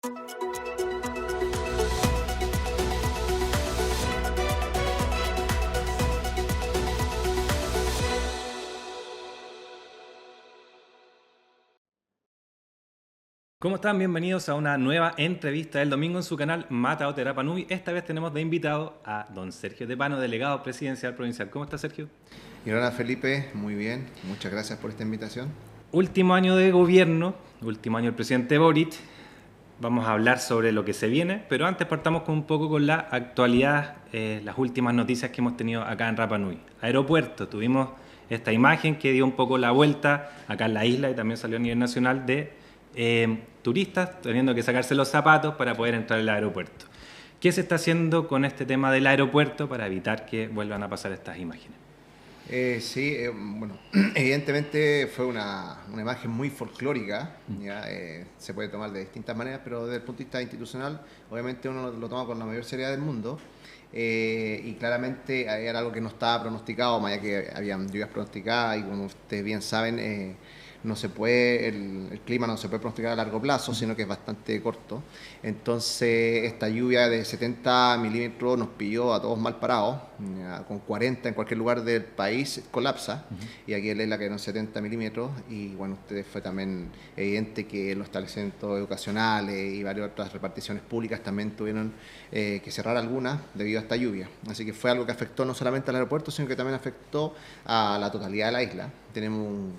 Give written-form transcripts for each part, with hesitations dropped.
¿Cómo están? Bienvenidos a una nueva entrevista del domingo en su canal Mata o Terapa Nui. Esta vez tenemos de invitado a don Sergio Tepano, delegado presidencial provincial. ¿Cómo está, Sergio? Y hola Felipe, muy bien, muchas gracias por esta invitación. Último año de gobierno, último año del presidente Boric. Vamos a hablar sobre lo que se viene, pero antes partamos con un poco con la actualidad, las últimas noticias que hemos tenido acá en Rapa Nui. Aeropuerto, tuvimos esta imagen que dio un poco la vuelta acá en la isla y también salió a nivel nacional de turistas teniendo que sacarse los zapatos para poder entrar al aeropuerto. ¿Qué se está haciendo con este tema del aeropuerto para evitar que vuelvan a pasar estas imágenes? Bueno, evidentemente fue una imagen muy folclórica, ¿ya? Se puede tomar de distintas maneras, pero desde el punto de vista institucional, obviamente uno lo toma con la mayor seriedad del mundo. Y claramente era algo que no estaba pronosticado, más allá que habían lluvias pronosticadas y como ustedes bien saben, no se puede, el clima no se puede pronosticar a largo plazo, sino que es bastante corto. Entonces esta lluvia de 70 milímetros nos pilló a todos mal parados, con 40 en cualquier lugar del país colapsa, y aquí en la isla quedaron 70 milímetros, y bueno, ustedes fue también evidente que los establecimientos educacionales y varias otras reparticiones públicas también tuvieron que cerrar algunas debido a esta lluvia. Así que fue algo que afectó no solamente al aeropuerto, sino que también afectó a la totalidad de la isla. Tenemos un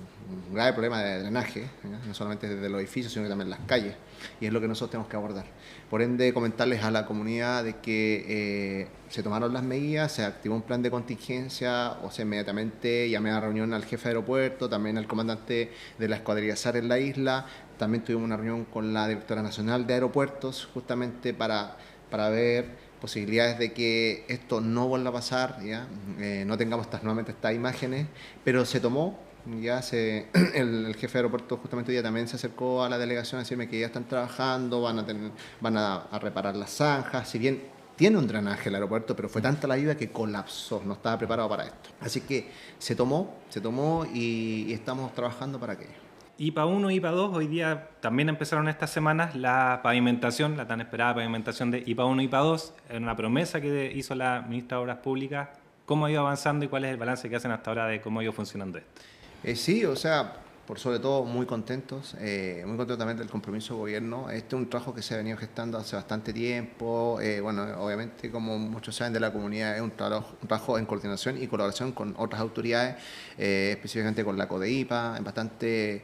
grave problema de drenaje, no solamente desde los edificios, sino que también en las calles, y es lo que nosotros tenemos que abordar. Por ende, comentarles a la comunidad de que se tomaron las medidas, se activó un plan de contingencia, o sea, inmediatamente llamé a reunión al jefe de aeropuerto, también al comandante de la escuadrilla SAR en la isla, también tuvimos una reunión con la directora nacional de aeropuertos, justamente para ver posibilidades de que esto no vuelva a pasar, ¿ya? No tengamos nuevamente estas imágenes, pero se tomó. El jefe de aeropuerto justamente hoy día también se acercó a la delegación a decirme que ya están trabajando, van a reparar las zanjas, si bien tiene un drenaje el aeropuerto, pero fue tanta la lluvia que colapsó, no estaba preparado para esto. Así que se tomó y estamos trabajando para aquello. IPA 1 y IPA 2, hoy día también empezaron estas semanas la pavimentación, la tan esperada pavimentación de IPA 1 y IPA 2, en una promesa que hizo la ministra de Obras Públicas. ¿Cómo ha ido avanzando y cuál es el balance que hacen hasta ahora de cómo ha ido funcionando esto? Sí, o sea, por sobre todo muy contentos también del compromiso del gobierno. Este es un trabajo que se ha venido gestando hace bastante tiempo. Bueno, obviamente, como muchos saben de la comunidad, es un trabajo en coordinación y colaboración con otras autoridades, específicamente con la CODEIPA, en bastante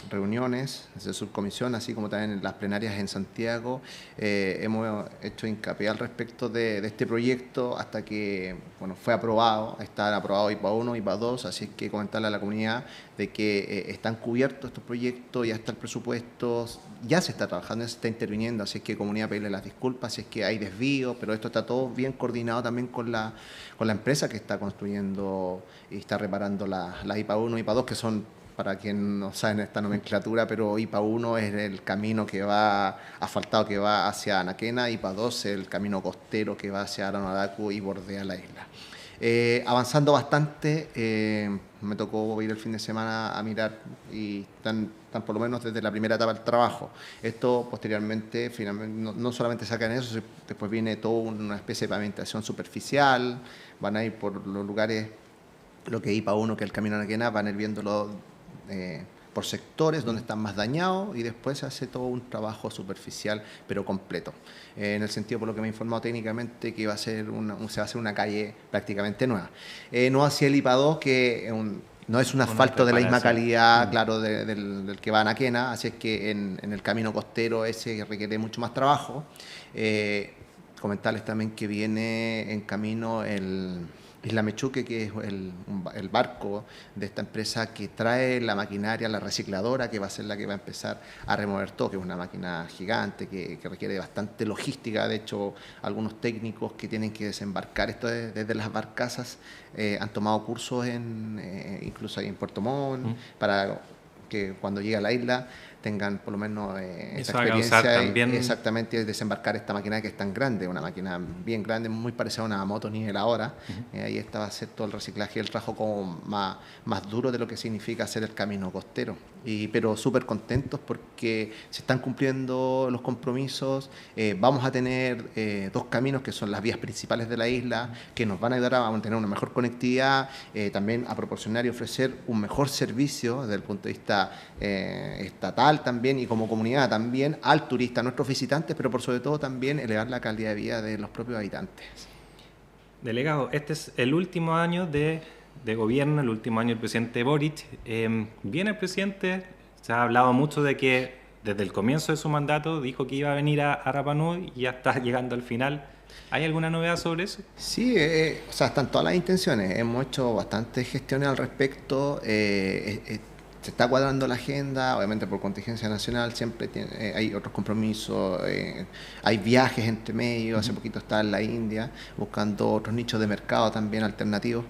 reuniones de subcomisión, así como también en las plenarias en Santiago. Hemos hecho hincapié al respecto de este proyecto hasta que bueno, fue aprobado, está aprobado IPA 1, IPA 2, así es que comentarle a la comunidad de que están cubiertos estos proyectos, ya está el presupuesto, ya se está trabajando, ya se está interviniendo, así es que comunidad pedirle las disculpas si es que hay desvíos, pero esto está todo bien coordinado también con la empresa que está construyendo y está reparando las IPA 1 y IPA 2, que son, para quien no sabe esta nomenclatura, pero IPA 1 es el camino que va asfaltado que va hacia Anaquena, IPA 2 es el camino costero que va hacia Aranaracu y bordea la isla. Avanzando bastante, me tocó ir el fin de semana a mirar y están por lo menos desde la primera etapa del trabajo. Esto posteriormente, finalmente, no solamente sacan eso, después viene toda una especie de pavimentación superficial, van a ir por los lugares, lo que IPA 1, que es el camino a Anaquena, van a ir viéndolo por sectores donde están más dañados y después se hace todo un trabajo superficial pero completo. En el sentido, por lo que me he informado técnicamente, que se va a hacer una calle prácticamente nueva. No hacia el IPA 2, que no es un asfalto de la misma calidad, claro, del que va a Anaquena, así es que en el camino costero ese requiere mucho más trabajo. Comentarles también que viene en camino el Isla Mechuque, que es el barco de esta empresa que trae la maquinaria, la recicladora, que va a ser la que va a empezar a remover todo, que es una máquina gigante que requiere bastante logística. De hecho, algunos técnicos que tienen que desembarcar esto desde las barcazas han tomado cursos incluso ahí en Puerto Montt, para que cuando llegue a la isla tengan por lo menos esa Eso va a causar experiencia también... y exactamente desembarcar esta máquina que es tan grande, una máquina bien grande, muy parecida a una moto niveladora. Ahí esta va a ser todo el reciclaje y el trabajo como más duro de lo que significa hacer el camino costero. Pero súper contentos porque se están cumpliendo los compromisos. Vamos a tener 2 caminos que son las vías principales de la isla, que nos van a ayudar a mantener una mejor conectividad, también a proporcionar y ofrecer un mejor servicio desde el punto de vista estatal también y como comunidad también al turista, a nuestros visitantes, pero por sobre todo también elevar la calidad de vida de los propios habitantes. Delegado, este es el último año de gobierno, el último año del presidente Boric. Viene el presidente, se ha hablado mucho de que desde el comienzo de su mandato dijo que iba a venir a Rapa Nui y ya está llegando al final. ¿Hay alguna novedad sobre eso? Sí, o sea, están todas las intenciones. Hemos hecho bastantes gestiones al respecto. Se está cuadrando la agenda, obviamente por contingencia nacional, siempre hay otros compromisos, hay viajes entre medio. Hace poquito estaba en la India buscando otros nichos de mercado también alternativos,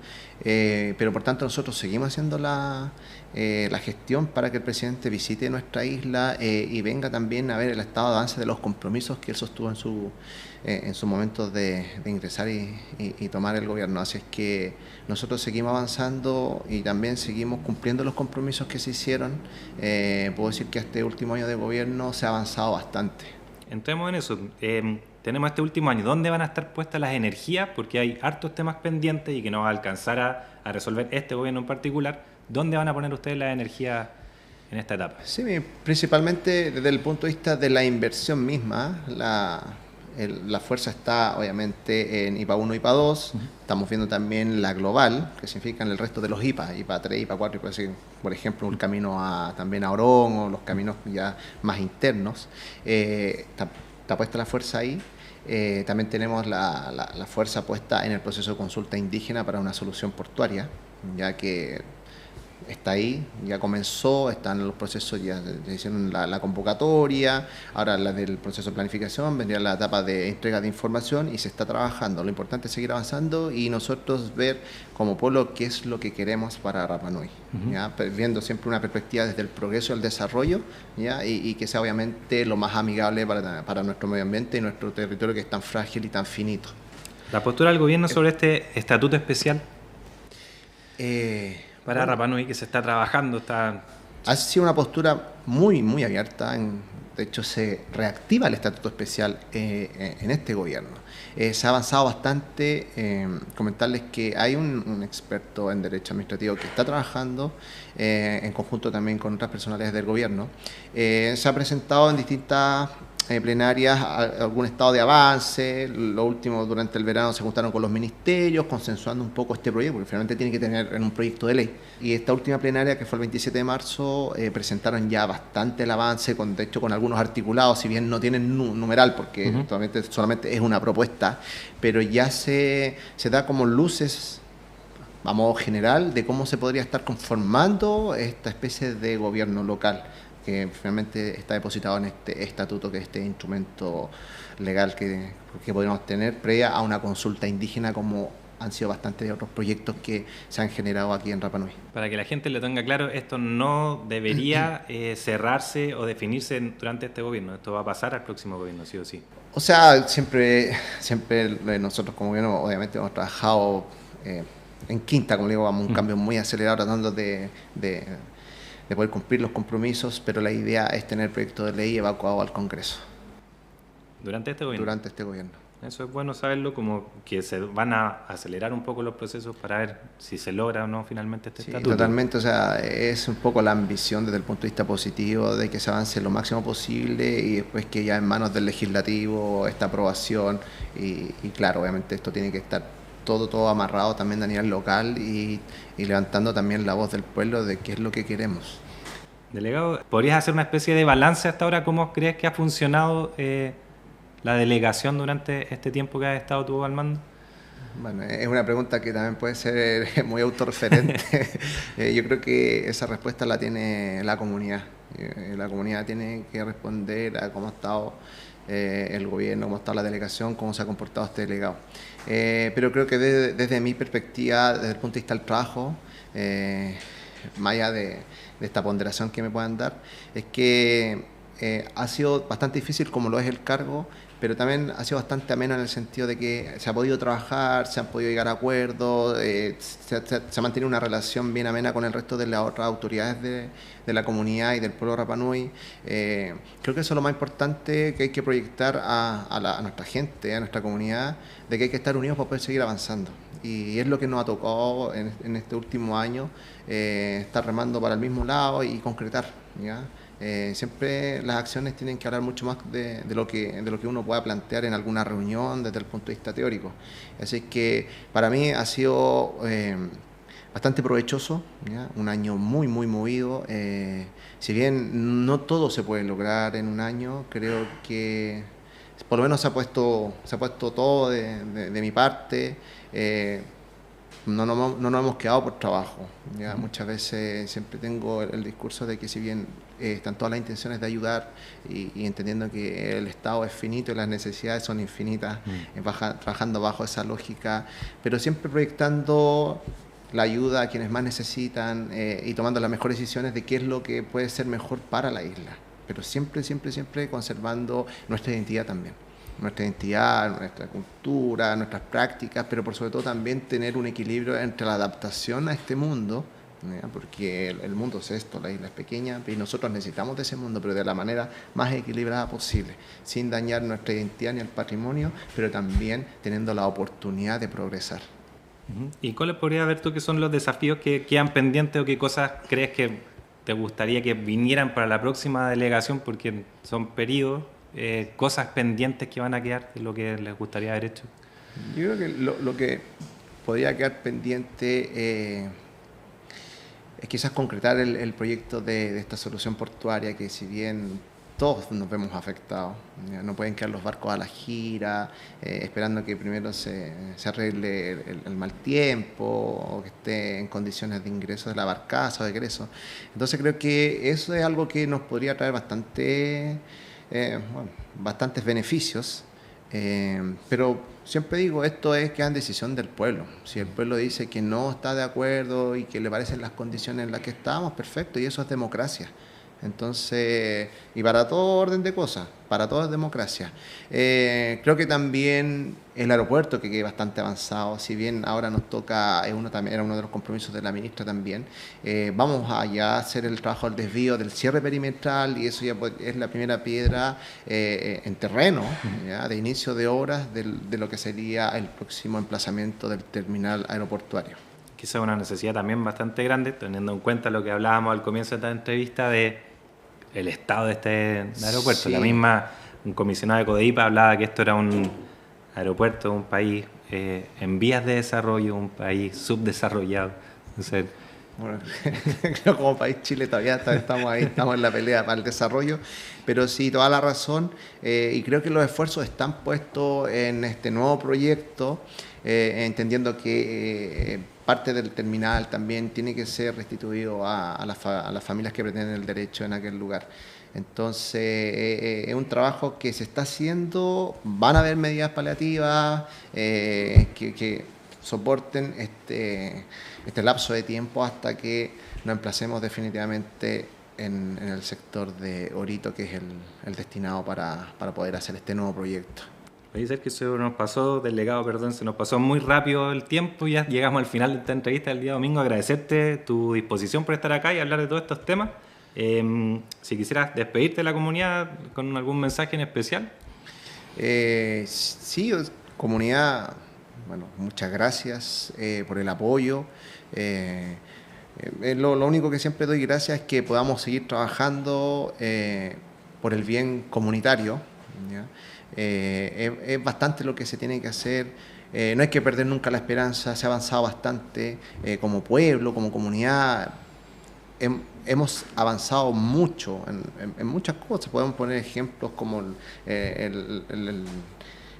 pero por tanto nosotros seguimos haciendo la gestión para que el presidente visite nuestra isla y venga también a ver el estado de avance de los compromisos que él sostuvo en su momento de ingresar y tomar el gobierno. Así es que nosotros seguimos avanzando y también seguimos cumpliendo los compromisos que se hicieron. Puedo decir que este último año de gobierno se ha avanzado bastante. Entremos en eso. Tenemos este último año. ¿Dónde van a estar puestas las energías? Porque hay hartos temas pendientes y que no va a alcanzar a resolver este gobierno en particular. ¿Dónde van a poner ustedes las energías en esta etapa? Sí, principalmente desde el punto de vista de la inversión misma. La fuerza está obviamente en IPA 1 y IPA 2, estamos viendo también la global, que significa en el resto de los IPA, IPA 3, IPA 4, por ejemplo, el camino también a Orón o los caminos ya más internos. Está puesta la fuerza ahí. También tenemos la fuerza puesta en el proceso de consulta indígena para una solución portuaria, ya que está ahí, ya comenzó, están los procesos, ya se hicieron la convocatoria, ahora la del proceso de planificación, vendría la etapa de entrega de información y se está trabajando. Lo importante es seguir avanzando y nosotros ver como pueblo qué es lo que queremos para Rapa Nui, ¿ya? Viendo siempre una perspectiva desde el progreso y el desarrollo, ¿ya? Y que sea obviamente lo más amigable para nuestro medio ambiente y nuestro territorio que es tan frágil y tan finito. ¿La postura del gobierno sobre este estatuto especial? Para Bueno, Rapa Nui, que se está trabajando, ha sido una postura muy, muy abierta. De hecho, se reactiva el estatuto especial en este gobierno. Se ha avanzado bastante. Comentarles que hay un experto en derecho administrativo que está trabajando en conjunto también con otras personalidades del gobierno. Se ha presentado en distintas plenarias algún estado de avance. Lo último, durante el verano se juntaron con los ministerios consensuando un poco este proyecto, porque finalmente tiene que tener en un proyecto de ley. Y esta última plenaria, que fue el 27 de marzo, presentaron ya bastante el avance, de hecho con algunos articulados, si bien no tienen numeral, porque solamente es una propuesta, pero ya se da como luces a modo general de cómo se podría estar conformando esta especie de gobierno local, que finalmente está depositado en este estatuto, que es este instrumento legal que podríamos tener previa a una consulta indígena, como han sido bastantes de otros proyectos que se han generado aquí en Rapa Nui. Para que la gente lo tenga claro, esto no debería cerrarse o definirse durante este gobierno. Esto va a pasar al próximo gobierno, sí o sí. O sea, siempre nosotros como gobierno obviamente hemos trabajado en quinta, como le digo, vamos a un cambio muy acelerado tratando de poder cumplir los compromisos, pero la idea es tener el proyecto de ley evacuado al Congreso. ¿Durante este gobierno? Durante este gobierno. Eso es bueno saberlo, como que se van a acelerar un poco los procesos para ver si se logra o no finalmente este estatuto. Totalmente, o sea, es un poco la ambición desde el punto de vista positivo de que se avance lo máximo posible y después que ya en manos del legislativo esta aprobación y claro, obviamente esto tiene que estar todo amarrado también a nivel local y levantando también la voz del pueblo de qué es lo que queremos. Delegado, ¿podrías hacer una especie de balance hasta ahora? ¿Cómo crees que ha funcionado la delegación durante este tiempo que has estado tú al mando? Bueno, es una pregunta que también puede ser muy autorreferente. Yo creo que esa respuesta la tiene la comunidad. La comunidad tiene que responder a cómo ha estado el gobierno, cómo ha estado la delegación, cómo se ha comportado este delegado. Pero creo que desde mi perspectiva, desde el punto de vista del trabajo, más allá de esta ponderación que me puedan dar, es que ha sido bastante difícil como lo es el cargo, pero también ha sido bastante ameno en el sentido de que se ha podido trabajar, se han podido llegar a acuerdos, se ha mantenido una relación bien amena con el resto de las otras autoridades de la comunidad y del pueblo Rapa Nui. Creo que eso es lo más importante que hay que proyectar a nuestra gente, a nuestra comunidad, de que hay que estar unidos para poder seguir avanzando. Y es lo que nos ha tocado en este último año, estar remando para el mismo lado y concretar, ¿ya? Siempre las acciones tienen que hablar mucho más de lo que uno pueda plantear en alguna reunión desde el punto de vista teórico. Así que para mí ha sido bastante provechoso, ¿ya? Un año muy, muy movido. Si bien no todo se puede lograr en un año, creo que por lo menos se ha puesto todo de mi parte. No nos hemos quedado por trabajo, ¿ya? Muchas veces siempre tengo el discurso de que si bien están todas las intenciones de ayudar y entendiendo que el Estado es finito y las necesidades son infinitas, trabajando bajo esa lógica, pero siempre proyectando la ayuda a quienes más necesitan y tomando las mejores decisiones de qué es lo que puede ser mejor para la isla, pero siempre, siempre, siempre conservando nuestra identidad también. Nuestra identidad, nuestra cultura, nuestras prácticas, pero por sobre todo también tener un equilibrio entre la adaptación a este mundo, ¿ya? Porque el mundo es esto, la isla es pequeña y nosotros necesitamos de ese mundo, pero de la manera más equilibrada posible, sin dañar nuestra identidad ni el patrimonio, pero también teniendo la oportunidad de progresar. ¿Y cuáles podrías ver tú que son los desafíos que quedan pendientes o qué cosas crees que te gustaría que vinieran para la próxima delegación? Porque son periodos, cosas pendientes que van a quedar de lo que les gustaría haber hecho. Yo creo que lo que podría quedar pendiente es quizás concretar el proyecto de esta solución portuaria, que si bien todos nos vemos afectados, ¿ya? No pueden quedar los barcos a la gira, esperando que primero se arregle el mal tiempo o que esté en condiciones de ingreso de la barcaza o de egreso. Entonces creo que eso es algo que nos podría traer bastantes beneficios, pero siempre digo, esto queda en decisión del pueblo. Si el pueblo dice que no está de acuerdo y que le parecen las condiciones en las que estamos, perfecto, y eso es democracia. Entonces, y para todo orden de cosas, para todo es democracia. Creo que también el aeropuerto, que quede bastante avanzado, si bien ahora nos toca, también era uno de los compromisos de la ministra también, vamos a ya hacer el trabajo del desvío del cierre perimetral y eso ya es la primera piedra en terreno, ¿ya? De inicio de obras de lo que sería el próximo emplazamiento del terminal aeroportuario. Quizá una necesidad también bastante grande, teniendo en cuenta lo que hablábamos al comienzo de esta entrevista de el estado de este aeropuerto. Sí. Un comisionado de Codeipa hablaba que esto era un aeropuerto, un país en vías de desarrollo, un país subdesarrollado. Entonces, bueno, creo que como país Chile todavía estamos ahí, estamos en la pelea para el desarrollo, pero sí, toda la razón, y creo que los esfuerzos están puestos en este nuevo proyecto, entendiendo que parte del terminal también tiene que ser restituido a las familias que pretenden el derecho en aquel lugar. Entonces, es un trabajo que se está haciendo, van a haber medidas paliativas que soporten este lapso de tiempo hasta que nos emplacemos definitivamente en el sector de Orito, que es el destinado para poder hacer este nuevo proyecto. Puede ser que se nos pasó, delegado, perdón, se nos pasó muy rápido el tiempo y ya llegamos al final de esta entrevista del día domingo. Agradecerte tu disposición por estar acá y hablar de todos estos temas. Si quisieras despedirte de la comunidad con algún mensaje en especial. Sí, comunidad, bueno, muchas gracias por el apoyo. Lo único que siempre doy gracias es que podamos seguir trabajando por el bien comunitario, ¿ya? Es bastante lo que se tiene que hacer, no hay que perder nunca la esperanza, se ha avanzado bastante como pueblo, como comunidad, hemos avanzado mucho en muchas cosas, podemos poner ejemplos como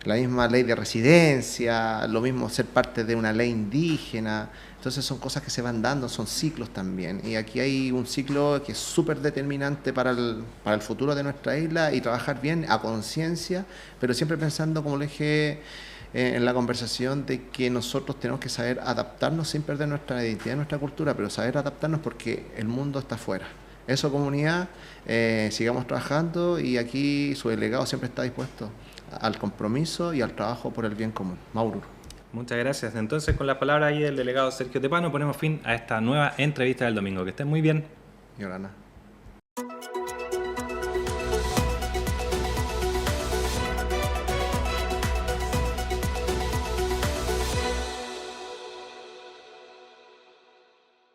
la misma ley de residencia, lo mismo ser parte de una ley indígena. Entonces son cosas que se van dando, son ciclos también. Y aquí hay un ciclo que es súper determinante para el futuro de nuestra isla y trabajar bien a conciencia, pero siempre pensando, como le dije, en la conversación de que nosotros tenemos que saber adaptarnos sin perder nuestra identidad, nuestra cultura, pero saber adaptarnos porque el mundo está afuera. Eso, comunidad, sigamos trabajando y aquí su delegado siempre está dispuesto al compromiso y al trabajo por el bien común. Mauro. Muchas gracias. Entonces, con las palabras ahí del delegado Sergio Tepano, ponemos fin a esta nueva entrevista del domingo. Que estén muy bien. Yorana.